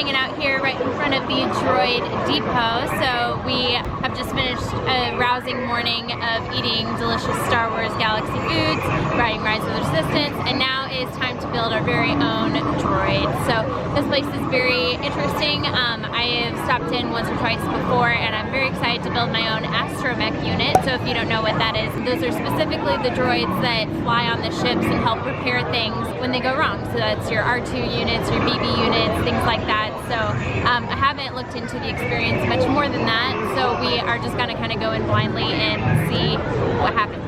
hanging out here right in front of the Droid depot. So we have just finished a rousing morning of eating delicious Star Wars Galaxy foods, riding Rise of the Resistance, and now it's time to build our very own droid. So this place is very interesting. I have stopped in once or twice before, and I'm very excited to build my own astromech unit. So if you don't know what that is, those are specifically the droids that fly on the ships and help repair things when they go wrong. So that's your R2 units, your BB units, things like that. So I haven't looked into the experience much more than that. So we are just gonna kind of go in blindly and see what happens.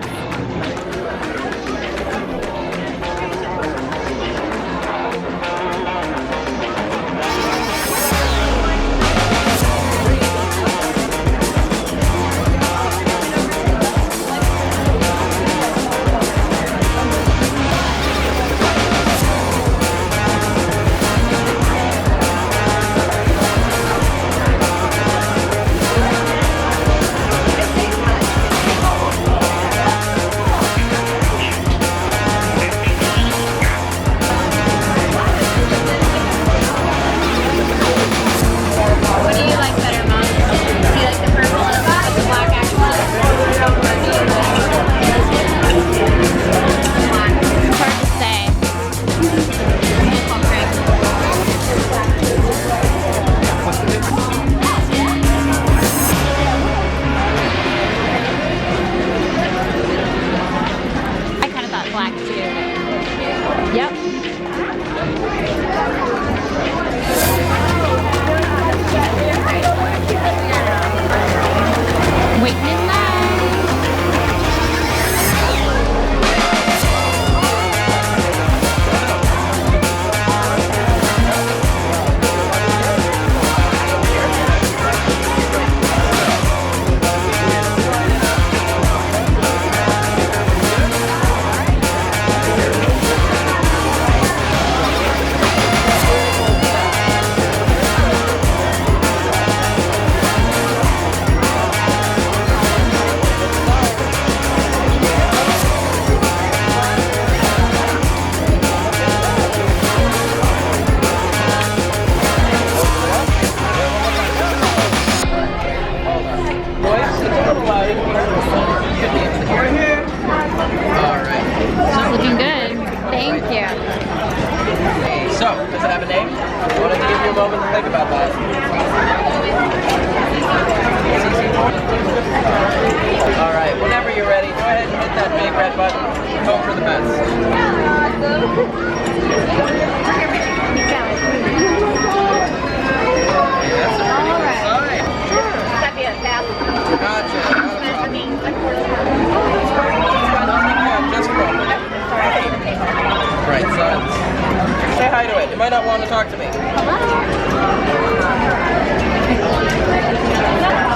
Say hi to it. It might not want to talk to me. Hello.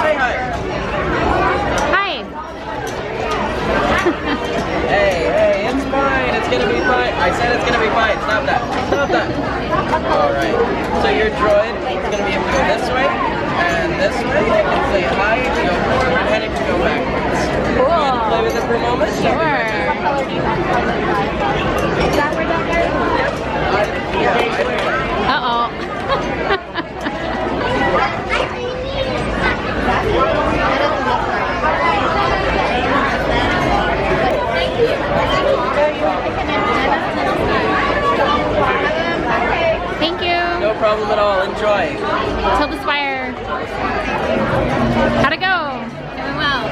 Say hi. Hi. Hey, it's fine. It's gonna be fine. I said it's gonna be fine. Stop that. Stop that. Alright. So your droid is gonna be able to go this way and this way. It can say hi, it can go forward, and it can go backwards. Cool. You want to play with it for a moment? Sure. Uh-oh. Thank you. No problem at all. Enjoy. Till the spire. How'd it go? Doing well.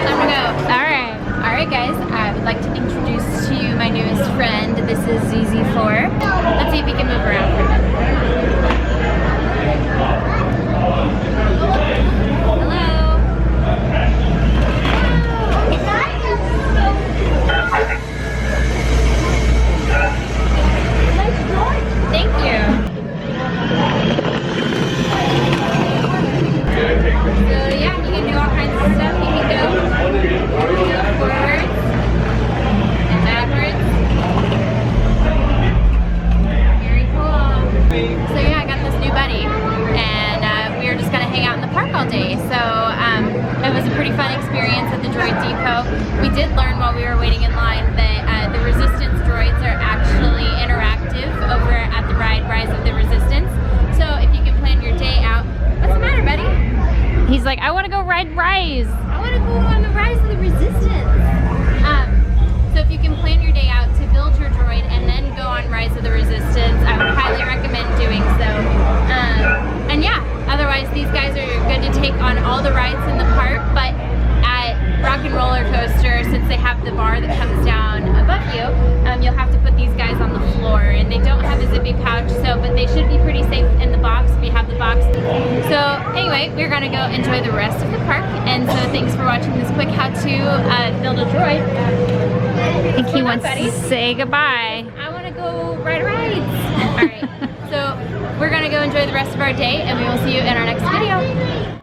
Time to go. Alright. Alright guys, I would like to introduce to you my newest friend. This is ZZ-4. Let's see if he can move around for a minute. Thank you. So yeah, you can do all kinds of stuff. You can go forwards and backwards. Very cool. So yeah, I got this new buddy, and we are just gonna hang out in the park all day. So it was a pretty fun experience at the Droid Depot. We did learn while we were waiting in line that the Resistance droids are actually interactive over at the ride Rise of the Resistance. So if you He's like, I want to go ride Rise. I want to go on the Rise of the Resistance. So if you can plan your day out to build your droid and then go on Rise of the Resistance, I would highly recommend doing so. And yeah, otherwise these guys are good to take on all the rides in the park, but at Rock and Roller Coaster, since they have the bar that comes down above you, you'll have to put these guys on the floor, and they don't have a zippy pouch, but they should be pretty safe in the box if you have the box. So anyway, we're gonna go enjoy the rest of the park, and so thanks for watching this quick how to build a droid. I think he wants to say goodbye. I want to go ride rides. All right, so we're gonna go enjoy the rest of our day, and we will see you in our next video.